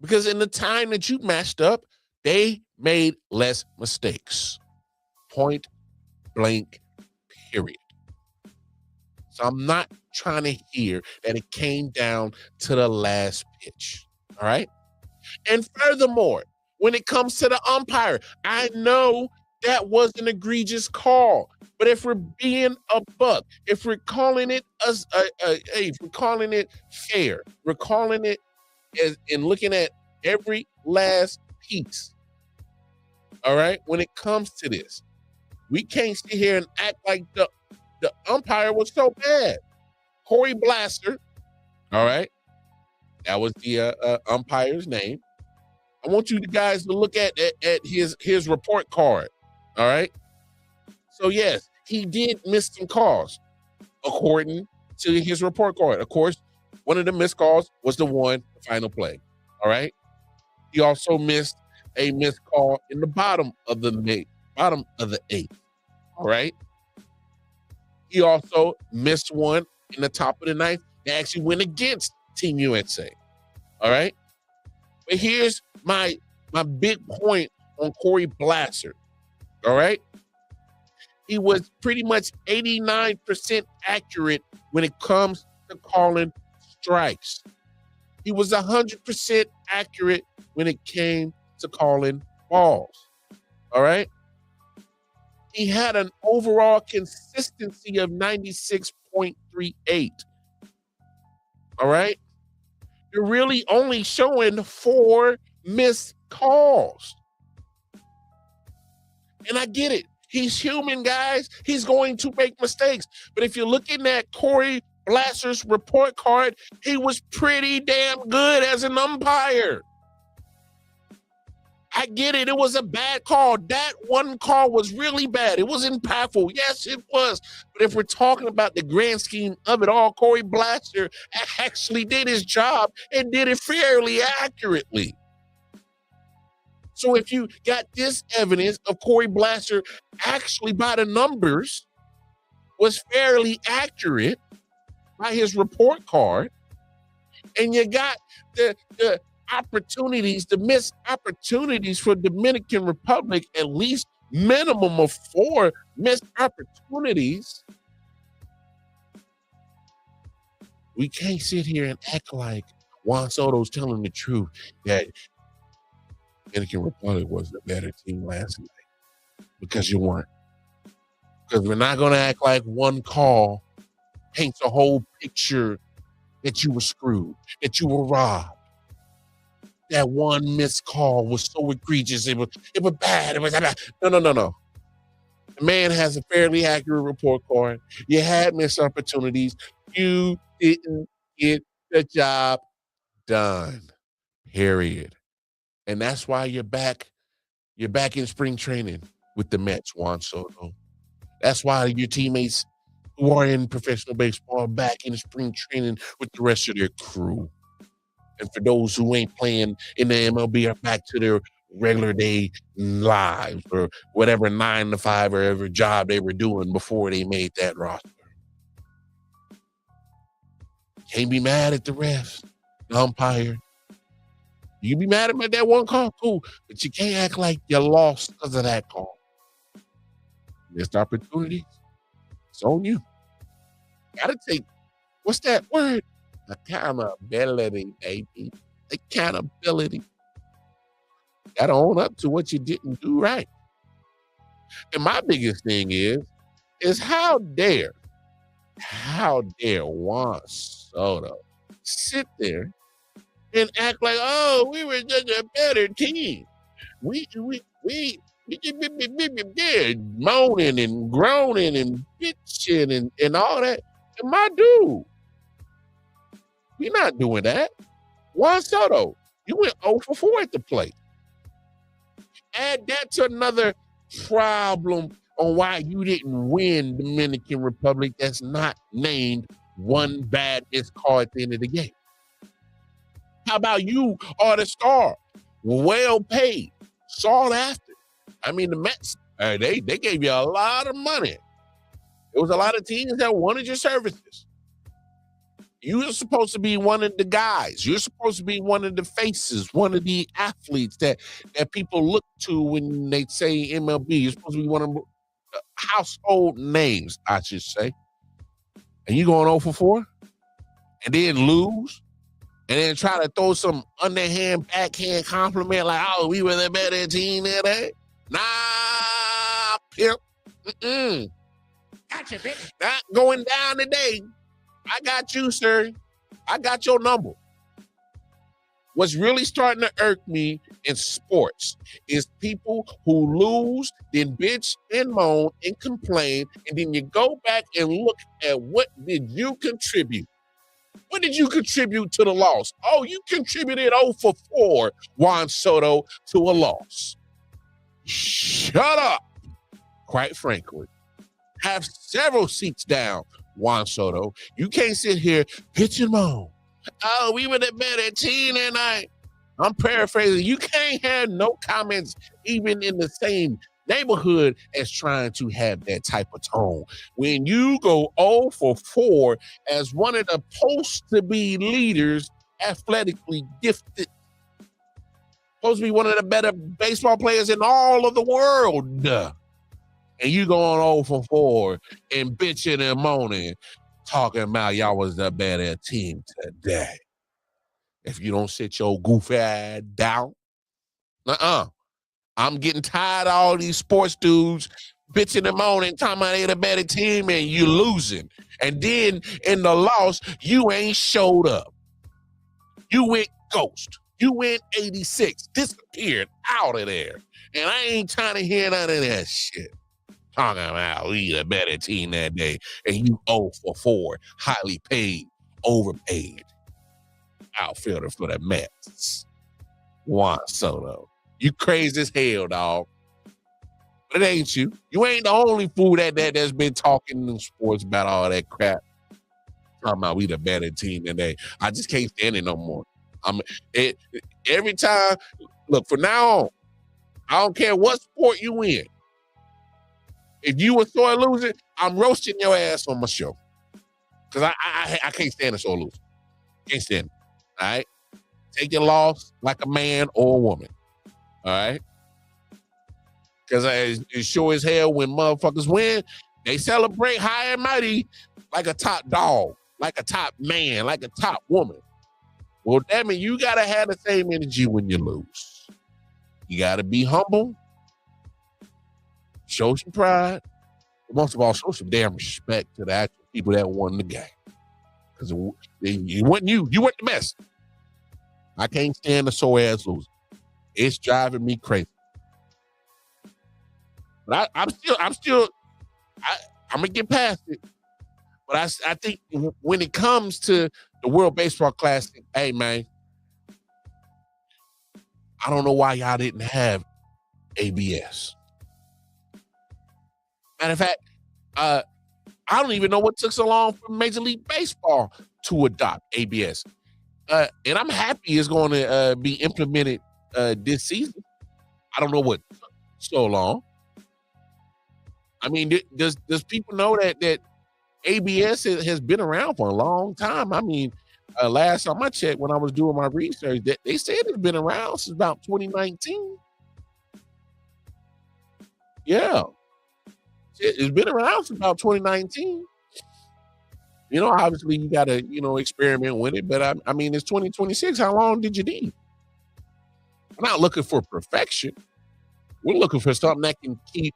Because in the time that you matched up, they made less mistakes. Point blank, period. So I'm not trying to hear that it came down to the last pitch. All right? And furthermore, when it comes to the umpire, I know that was an egregious call. But if we're being a buck, if we're calling it if we're calling it fair, we're calling it as in looking at every last piece. All right, when it comes to this, we can't sit here and act like the umpire was so bad. Corey Blaster, all right, that was the umpire's name. I want you guys to look at his report card. All right. So yes, he did miss some calls according to his report card. Of course, one of the missed calls was the final play. All right. He also missed a missed call in the bottom of the 8th. All right. He also missed one in the top of the 9th that actually went against Team USA. All right. But here's my big point on Corey Blaster. All right. He was pretty much 89% accurate when it comes to calling strikes. He was 100% accurate when it came to calling balls. All right. He had an overall consistency of 96.38. All right. You're really only showing 4 missed calls. And I get it. He's human, guys. He's going to make mistakes. But if you're looking at Corey Blaster's report card, he was pretty damn good as an umpire. I get it. It was a bad call. That one call was really bad. It was impactful. Yes, it was. But if we're talking about the grand scheme of it all, Corey Blaster actually did his job and did it fairly accurately. So if you got this evidence of Corey Blaster actually by the numbers was fairly accurate by his report card, and you got the opportunities, the missed opportunities for Dominican Republic, at least minimum of 4 missed opportunities. We can't sit here and act like Juan Soto's telling the truth that Dominican Republic was the better team last night, because you weren't. Because we're not going to act like one call paints a whole picture that you were screwed, that you were robbed. That one missed call was so egregious. It was bad. It was bad. No. The man has a fairly accurate report card. You had missed opportunities. You didn't get the job done. Period. And that's why you're back. You're back in spring training with the Mets, Juan Soto. That's why your teammates who are in professional baseball are back in spring training with the rest of their crew. And for those who ain't playing in the MLB are back to their regular day lives or whatever 9 to 5 or whatever job they were doing before they made that roster. Can't be mad at the refs, the umpire. You can be mad at that one call, cool, but you can't act like you lost because of that call. Missed opportunities, it's on you. Gotta take, what's that word? Accountability, baby. Accountability. Gotta own up to what you didn't do right. And my biggest thing is how dare Juan Soto sit there and act like, oh, we were just a better team. We moaning and groaning and bitching and all that. And my dude, we're not doing that. Juan Soto, you went 0 for 4 at the plate. Add that to another problem on why you didn't win Dominican Republic that's not named one bad missed call at the end of the game. How about you are the star? Well paid, sought after. I mean, the Mets, they gave you a lot of money. There was a lot of teams that wanted your services. You were supposed to be one of the guys. You're supposed to be one of the faces, one of the athletes that people look to when they say MLB. You're supposed to be one of the household names, I should say. And you going 0 for 4? And then lose? And then try to throw some underhand, backhand compliment like, oh, we were the better team today? Nah, pimp. Gotcha, bitch. Not going down today. I got you, sir. I got your number. What's really starting to irk me in sports is people who lose, then bitch and moan and complain, and then you go back and look at what did you contribute. What did you contribute to the loss? Oh, you contributed 0 for 4, Juan Soto, to a loss. Shut up. Quite frankly, have several seats down, Juan Soto. You can't sit here, bitch and moan. Oh, we were the better team tonight. I'm paraphrasing. You can't have no comments even in the same neighborhood as trying to have that type of tone. When you go 0 for 4 as one of the supposed-to-be leaders, athletically gifted, supposed to be one of the better baseball players in all of the world, and you going 0 for 4 and bitching and moaning, talking about y'all was the better team today. If you don't sit your goofy ass down, I'm getting tired of all these sports dudes bitching and moaning, talking about they the better team and you losing. And then in the loss, you ain't showed up. You went ghost. You went 86, disappeared out of there. And I ain't trying to hear none of that shit. talking about we the better team that day, and you 0 for 4, highly paid, overpaid outfielder for the Mets, Juan Soto. You crazy as hell, dog. But it ain't you. You ain't the only fool that's been talking in sports about all that crap. Talking about we the better team today. I just can't stand it no more. Every time, look, from now on, I don't care what sport you in. If you a sore loser, I'm roasting your ass on my show. Because I can't stand a sore loser. Can't stand it. All right? Take your loss like a man or a woman. All right? Because it's sure as hell when motherfuckers win, they celebrate high and mighty like a top dog, like a top man, like a top woman. Well, that means you got to have the same energy when you lose. You got to be humble, show some pride, but most of all, show some damn respect to the actual people that won the game. Because it wasn't you. You weren't the best. I can't stand the sore ass loser. It's driving me crazy. But I'm gonna get past it. But I think when it comes to the World Baseball Classic, hey man, I don't know why y'all didn't have ABS. Matter of fact, I don't even know what took so long for Major League Baseball to adopt ABS. And I'm happy it's going to be implemented this season. I don't know what took so long. I mean, does people know that ABS has been around for a long time? I mean, last time I checked when I was doing my research, they said it's been around since about 2019. Yeah. It's been around since about 2019. You know, obviously you got to, experiment with it. But I mean, it's 2026. How long did you need? We're not looking for perfection. We're looking for something that can keep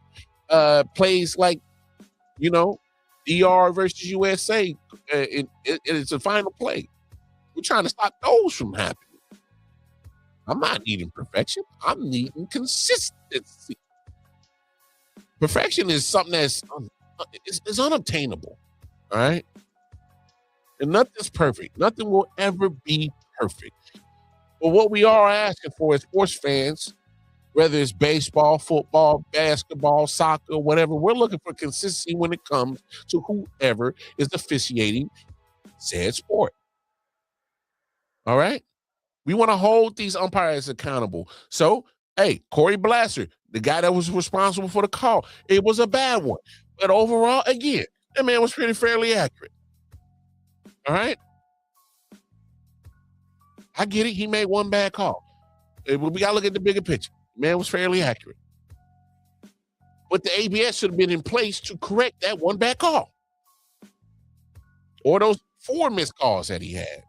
plays like, DR versus USA. It's a final play. We're trying to stop those from happening. I'm not needing perfection. I'm needing consistency. Perfection is something that's it's unobtainable, all right? And nothing's perfect. Nothing will ever be perfect. But what we are asking for as sports fans, whether it's baseball, football, basketball, soccer, whatever, we're looking for consistency when it comes to whoever is officiating said sport. All right? We want to hold these umpires accountable. So, hey, Corey Blaster, the guy that was responsible for the call, it was a bad one. But overall, again, that man was pretty fairly accurate. All right? I get it. He made one bad call. We got to look at the bigger picture. Man was fairly accurate. But the ABS should have been in place to correct that one bad call. Or those 4 missed calls that he had.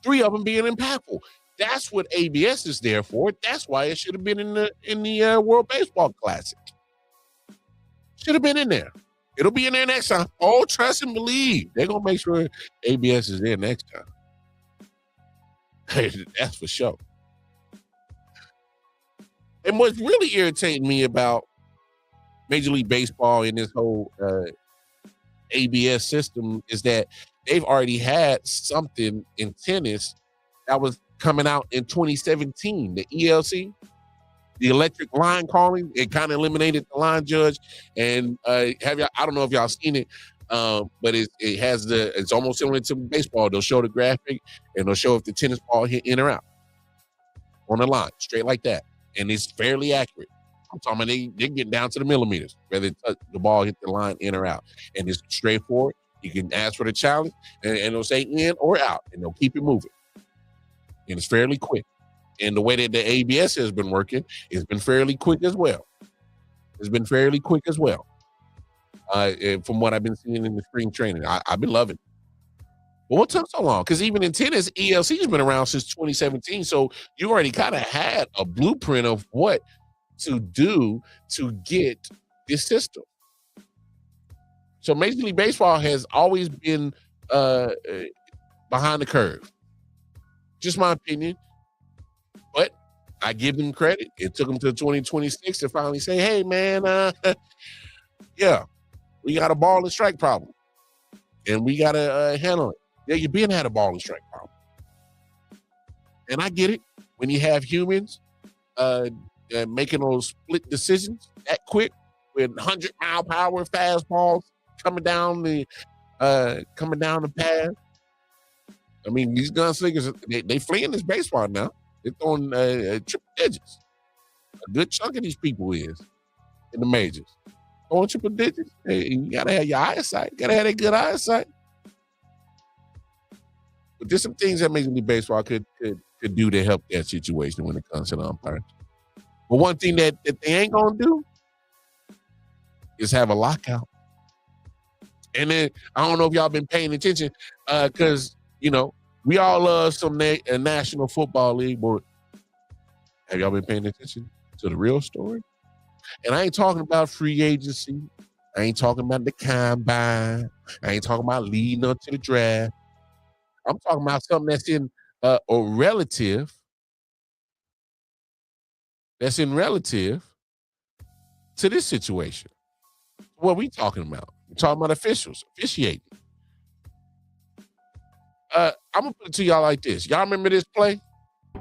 3 of them being impactful. That's what ABS is there for. That's why it should have been in the World Baseball Classic. Should have been in there. It'll be in there next time. Oh, trust and believe. They're going to make sure ABS is there next time. That's for sure. And what's really irritating me about Major League Baseball in this whole ABS system is that they've already had something in tennis that was coming out in 2017, the ELC, the electric line calling. It kind of eliminated the line judge. And I don't know if y'all seen it, but it has it's almost similar to baseball. They'll show the graphic and they'll show if the tennis ball hit in or out on the line, straight like that. And it's fairly accurate. I'm talking about they're getting down to the millimeters, whether the ball hit the line in or out. And it's straightforward. You can ask for the challenge, and it'll say in or out, and they'll keep it moving. And it's fairly quick. And the way that the ABS has been working, it's been fairly quick as well. From what I've been seeing in the spring training, I've been loving it. But what took so long? Because even in tennis, ELC has been around since 2017. So you already kind of had a blueprint of what to do to get this system. So Major League Baseball has always been behind the curve. Just my opinion. But I give them credit. It took them to 2026 to finally say, hey, man, Yeah, we got a ball and strike problem, and we got to handle it. Yeah, you've been had a ball and strike problem. And I get it. When you have humans making those split decisions that quick with 100-mile-per-hour fastballs coming down the path. I mean, these gunslingers, they fleeing this baseball now. They're throwing triple digits. A good chunk of these people is in the majors. Throwing triple digits. Hey, you got to have your eyesight. Got to have that good eyesight. But there's some things that Major League Baseball could do to help that situation when it comes to the umpires. But one thing that they ain't going to do is have a lockout. And then I don't know if y'all been paying attention because, you know, we all love some National Football League, but have y'all been paying attention to the real story? And I ain't talking about free agency. I ain't talking about the combine. I ain't talking about leading up to the draft. I'm talking about something that's in relative to this situation. What are we talking about? We're talking about officials, officiating. I'm going to put it to y'all like this. Y'all remember this play? The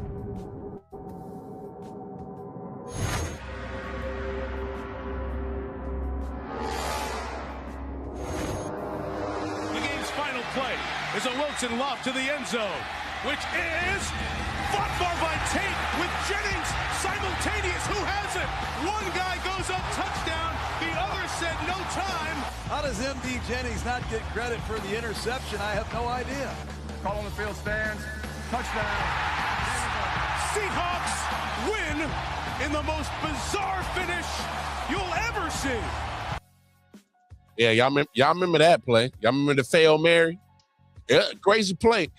game's final play is a Wilson lob to the end zone, which is fought for by Tate with Jennings simultaneous. Who has it? One guy goes up, touchdown. The other said no time. How does MD Jennings not get credit for the interception? I have no idea. Call on the field stands. Touchdown. Seahawks win in the most bizarre finish you'll ever see. Yeah, y'all remember that play? Y'all remember the fail Mary? Yeah, crazy play.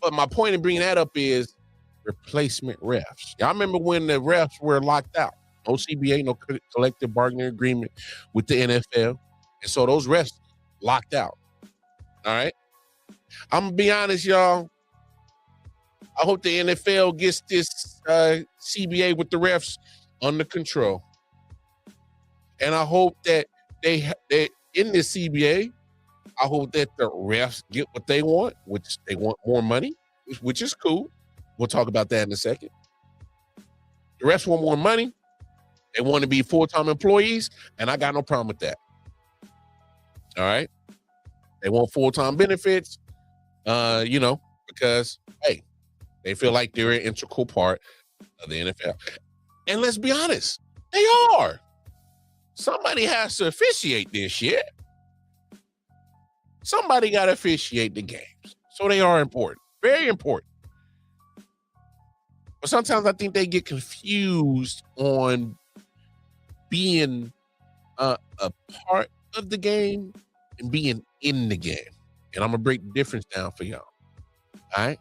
But my point in bringing that up is replacement refs. Y'all remember when the refs were locked out? No CBA, no collective bargaining agreement with the NFL. And so those refs locked out. All right? I'm going to be honest, y'all. I hope the NFL gets this CBA with the refs under control. And I hope that they in this CBA, I hope that the refs get what they want, which they want more money, which is cool. We'll talk about that in a second. The refs want more money. They want to be full-time employees, and I got no problem with that. All right? They want full-time benefits, because, hey, they feel like they're an integral part of the NFL. And let's be honest, they are. Somebody has to officiate this shit. Somebody got to officiate the games. So they are important. Very important. But sometimes I think they get confused on being a part of the game and being in the game. And I'm going to break the difference down for y'all. All right?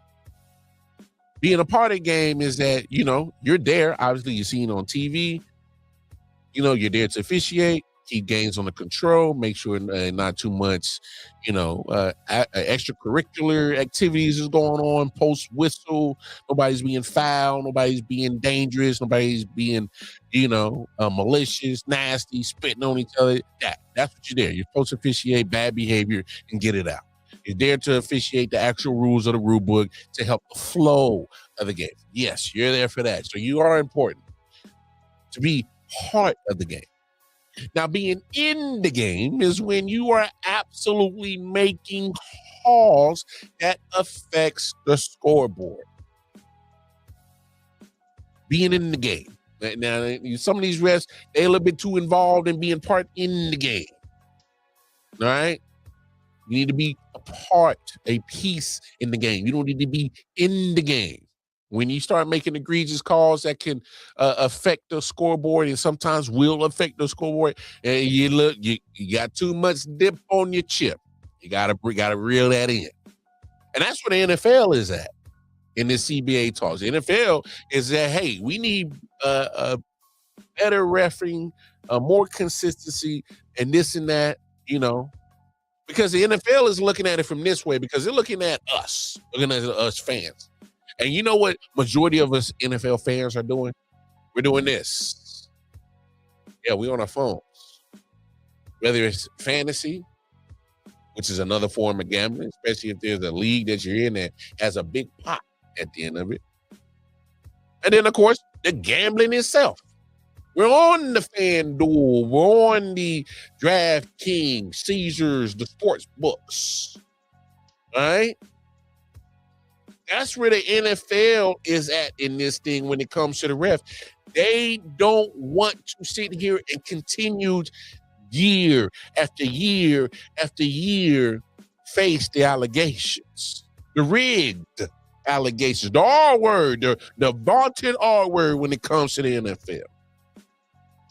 Being a part of the game is that, you're there. Obviously, you're seen on TV. You're there to officiate, keep games under control, make sure not too much, extracurricular activities is going on, post whistle, nobody's being foul, nobody's being dangerous, nobody's being, malicious, nasty, spitting on each other. That's what you're there. You're supposed to officiate bad behavior and get it out. You're there to officiate the actual rules of the rule book to help the flow of the game. Yes, you're there for that. So you are important to be part of the game. Now, being in the game is when you are absolutely making calls that affects the scoreboard. Being in the game. Now, some of these refs, they're a little bit too involved in being part in the game. All right? You need to be a piece in the game. You don't need to be in the game. When you start making egregious calls that can affect the scoreboard and sometimes will affect the scoreboard, and you got too much dip on your chip. You gotta reel that in. And that's where the NFL is at in this CBA talks. The NFL is that, hey, we need a better refereeing, more consistency, and this and that, because the NFL is looking at it from this way, because they're looking at us fans. And you know what majority of us NFL fans are doing? We're doing this. Yeah, we're on our phones. whether it's fantasy, which is another form of gambling, especially if there's a league that you're in that has a big pot at the end of it. And then, of course, the gambling itself. We're on the FanDuel. We're on the DraftKings, Caesars, the sports books. All right? That's where the NFL is at in this thing when it comes to the ref. They don't want to sit here and continue year after year after year face the allegations, the rigged allegations, the R word, the vaunted R word when it comes to the NFL.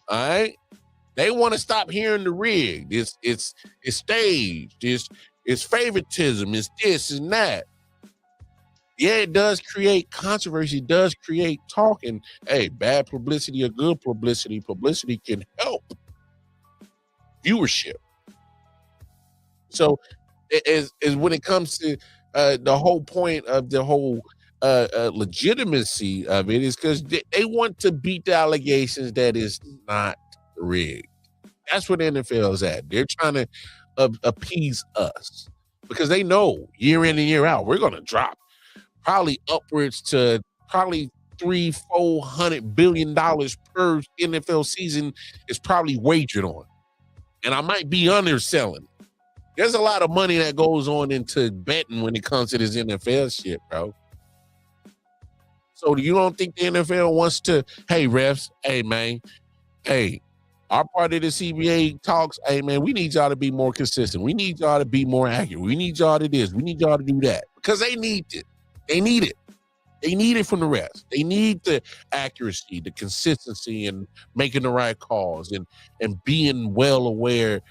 All right, they want to stop hearing the rigged. It's staged. It's favoritism. It's this and that. Yeah, it does create controversy. It does create talk. And hey, bad publicity or good publicity, publicity can help viewership. So, is when it comes to the whole point of the whole legitimacy of it is because they want to beat the allegations that is not rigged. That's what the NFL is at. They're trying to appease us because they know year in and year out we're going to drop probably upwards to probably $300-400 billion per NFL season is probably wagered on, and I might be underselling. There's a lot of money that goes on into betting when it comes to this NFL shit, bro. So you don't think the NFL wants to, hey, refs, hey, man, hey, our part of the CBA talks, hey, man, we need y'all to be more consistent. We need y'all to be more accurate. We need y'all to this. We need y'all to do that. Because they need it. They need it. They need it from the refs. They need the accuracy, the consistency, and making the right calls and being well aware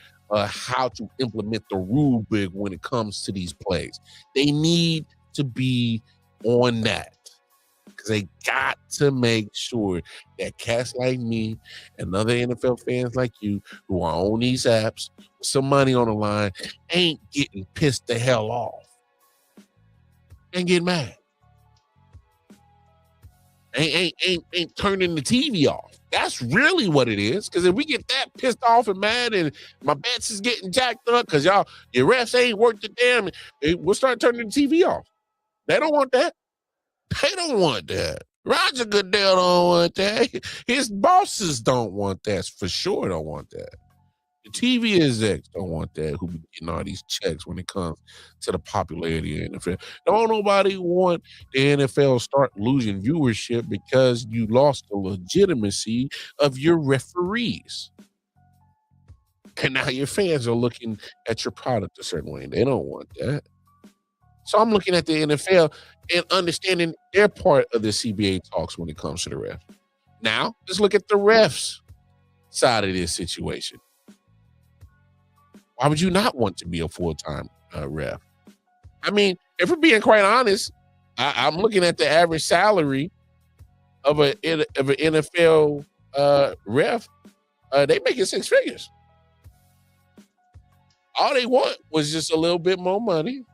how to implement the rule book when it comes to these plays. They need to be on that because they got to make sure that cats like me and other NFL fans like you who are on these apps with some money on the line ain't getting pissed the hell off and get mad. Ain't turning the TV off. That's really what it is. Because if we get that pissed off and mad and my bets is getting jacked up because your refs ain't worth the damn, we'll start turning the TV off. They don't want that. They don't want that. Roger Goodell don't want that. His bosses don't want that. For sure don't want that. The TV execs don't want that, who be getting all these checks when it comes to the popularity of the NFL. Don't nobody want the NFL to start losing viewership because you lost the legitimacy of your referees. And now your fans are looking at your product a certain way. They don't want that. So I'm looking at the NFL and understanding their part of the CBA talks when it comes to the refs. Now, let's look at the refs side of this situation. Why would you not want to be a full-time ref? I mean, if we're being quite honest, I'm looking at the average salary of an NFL ref. They making six figures. All they want was just a little bit more money,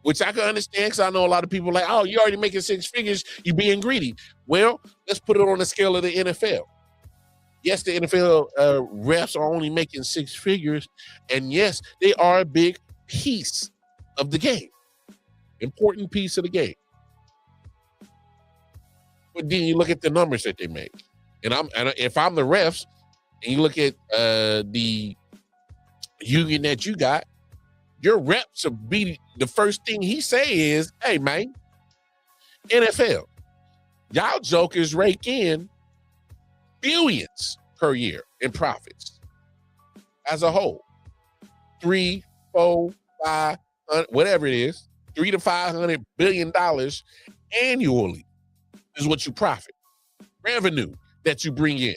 which I can understand because I know a lot of people like, oh, you already making six figures, you being greedy. Well, let's put it on the scale of the NFL. Yes, the NFL refs are only making six figures, and yes, they are a big piece of the game, important piece of the game. But then you look at the numbers that they make, and if I'm the refs, and you look at the union that you got, your reps will be the first thing he say is, "Hey, man, NFL, y'all jokers rake in billions per year in profits as a whole. 3, 4, 5, whatever it is, $300 to $500 billion annually is what you profit. Revenue that you bring in.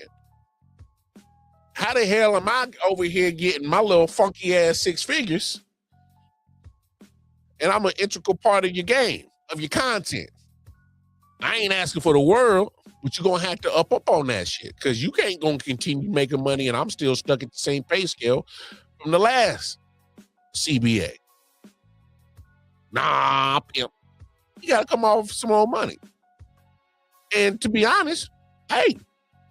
How the hell am I over here getting my little funky ass six figures? And I'm an integral part of your game, of your content. I ain't asking for the world, but you're going to have to up on that shit because you ain't going to continue making money and I'm still stuck at the same pay scale from the last CBA. Nah, pimp. You got to come off some more money. And to be honest, hey,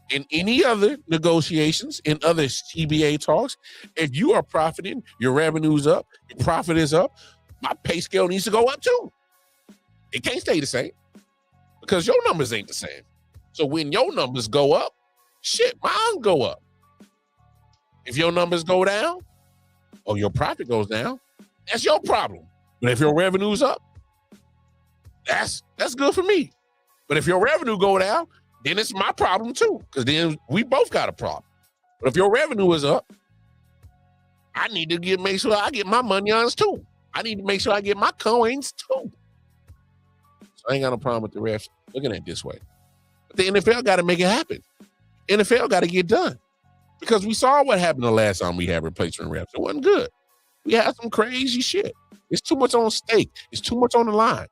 in any other negotiations, in other CBA talks, if you are profiting, your revenue's up, your profit is up, my pay scale needs to go up too. It can't stay the same because your numbers ain't the same. So when your numbers go up, shit, mine go up. If your numbers go down or your profit goes down, that's your problem. But if your revenue's up, that's good for me. But if your revenue go down, then it's my problem too, because then we both got a problem. But if your revenue is up, I need to make sure I get my money on too. I need to make sure I get my coins too. So I ain't got no problem with the refs looking at it this way. But the NFL got to make it happen. NFL got to get done. Because we saw what happened the last time we had replacement refs. It wasn't good. We had some crazy shit. It's too much on stake. It's too much on the line.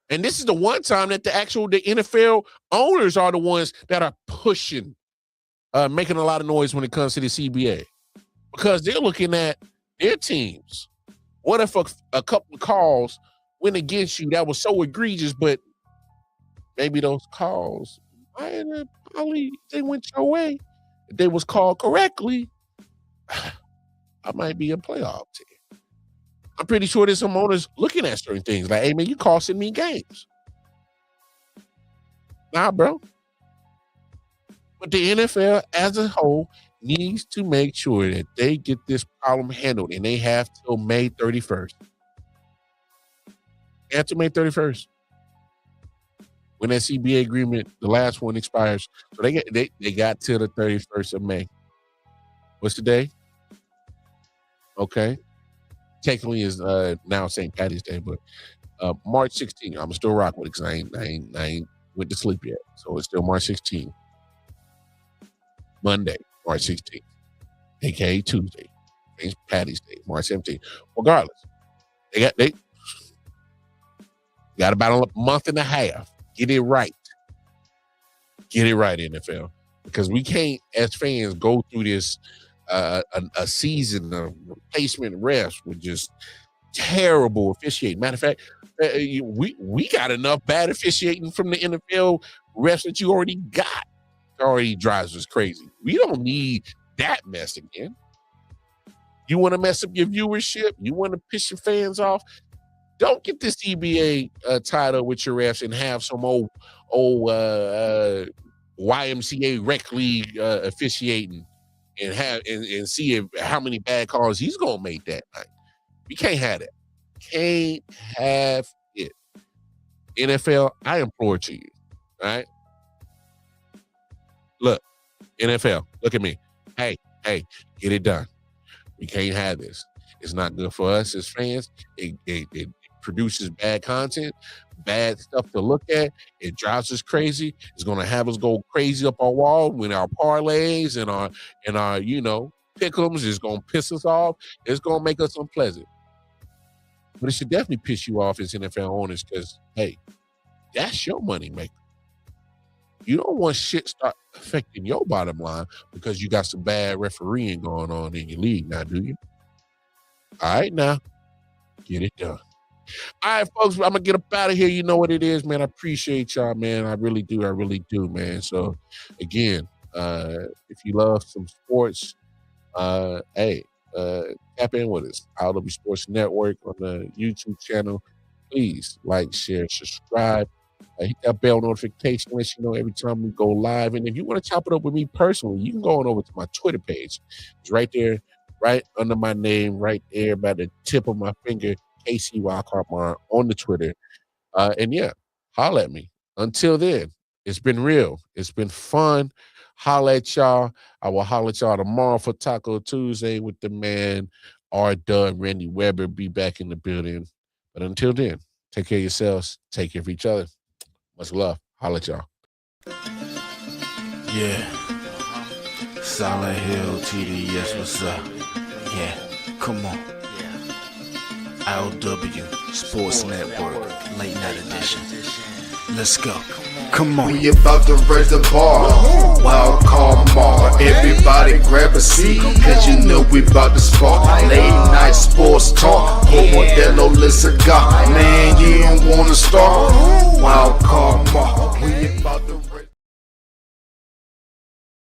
And this is the one time that the NFL owners are the ones that are pushing, making a lot of noise when it comes to the CBA. Because they're looking at their teams. What if a couple of calls went against you that was so egregious, but maybe those calls, probably they went your way. If they was called correctly, I might be a playoff team. I'm pretty sure there's some owners looking at certain things like, hey, man, you costing me games. Nah, bro. But the NFL as a whole needs to make sure that they get this problem handled, and they have till May 31st. After May 31st. When that CBA agreement, the last one expires. So they got till the 31st of May. What's the day? Okay. Technically is now St. Patty's Day, but March 16th. I'm still rocking with it because I ain't went to sleep yet. So it's still March 16th. Monday, March 16th. AKA Tuesday. St. Patty's Day, March 17th. Regardless, they got about a month and a half. Get it right. Get it right, NFL. Because we can't, as fans, go through this a season of replacement refs with just terrible officiating. Matter of fact, we got enough bad officiating from the NFL refs that you already got. It already drives us crazy. We don't need that mess again. You want to mess up your viewership? You want to piss your fans off? Don't get this CBA tied up with your refs and have some old YMCA rec league officiating and see how many bad calls he's gonna make that night. We can't have that. Can't have it. NFL, I implore to you. All right. Look, NFL, look at me. Hey, get it done. We can't have this. It's not good for us as fans. It produces bad content, bad stuff to look at. It drives us crazy. It's going to have us go crazy up our wall with our parlays and our pick'ems. It's going to piss us off. It's going to make us unpleasant. But it should definitely piss you off as NFL owners because, hey, that's your money maker. You don't want shit start affecting your bottom line because you got some bad refereeing going on in your league now, do you? All right, now, get it done. All right, folks, I'm going to get up out of here. You know what it is, man. I appreciate y'all, man. I really do, man. So, again, if you love some sports, tap in with us. I.O.W Sports Network on the YouTube channel. Please like, share, subscribe. Hit that bell notification, let you know every time we go live. And if you want to chop it up with me personally, you can go on over to my Twitter page. It's right there, right under my name, right there by the tip of my finger, KC Wildcard on the Twitter. And yeah, holla at me. Until then, it's been real. It's been fun. Holla at y'all. I will holla at y'all tomorrow for Taco Tuesday with the man R.W. Randy Weber. Be back in the building. But until then, take care of yourselves. Take care of each other. Much love. Holla at y'all. Yeah. Solid Hill TD, yes, what's up? Yeah, come on. I.O.W Sports Network, late night edition. Let's go. Come on. We about to raise the bar. Wild card mark. Everybody grab a seat, cause you know we about to spark. Late night sports talk. Como Modelo, let's go. Man, you don't wanna start. Wild card mark.